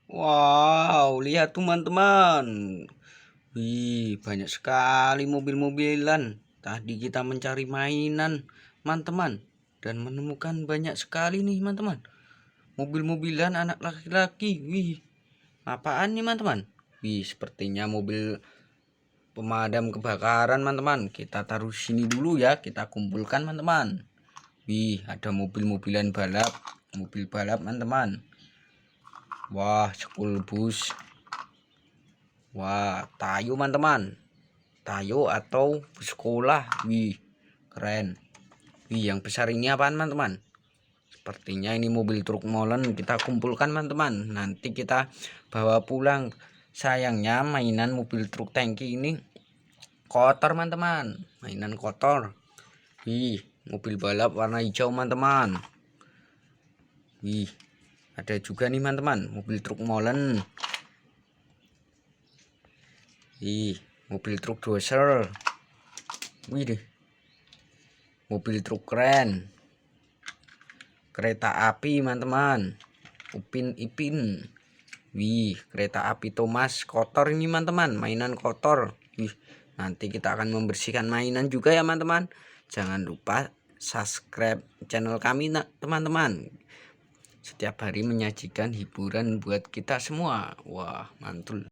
Wow, lihat teman-teman. Wih, banyak sekali mobil-mobilan. Tadi kita mencari mainan, teman-teman, dan menemukan banyak sekali nih, teman-teman. Mobil-mobilan anak laki-laki. Wih, apaan nih, teman-teman? Wih, sepertinya mobil pemadam kebakaran, teman-teman. Kita taruh sini dulu ya, kita kumpulkan, teman-teman. Wih, ada mobil-mobilan balap, mobil balap, teman-teman. Wah, school bus. Wah, Tayo, teman-teman. Tayo atau bus sekolah. Wih, keren. Wih, yang besar ini apaan, teman-teman? Sepertinya ini mobil truk molen. Kita kumpulkan, teman-teman. Nanti kita bawa pulang. Sayangnya mainan mobil truk tangki ini kotor, teman-teman. Mainan kotor. Wih, mobil balap warna hijau, teman-teman. Wih, ada juga nih, teman-teman, mobil truk molen. Ih, mobil truk doser. Wih deh, mobil truk keren. Kereta api, teman-teman. Upin Ipin. Wih, kereta api Thomas kotor ini, teman-teman. Mainan kotor. Wih, nanti kita akan membersihkan mainan juga ya, teman-teman. Jangan lupa subscribe channel kami, teman-teman. Setiap hari menyajikan hiburan buat kita semua. Wah, mantul.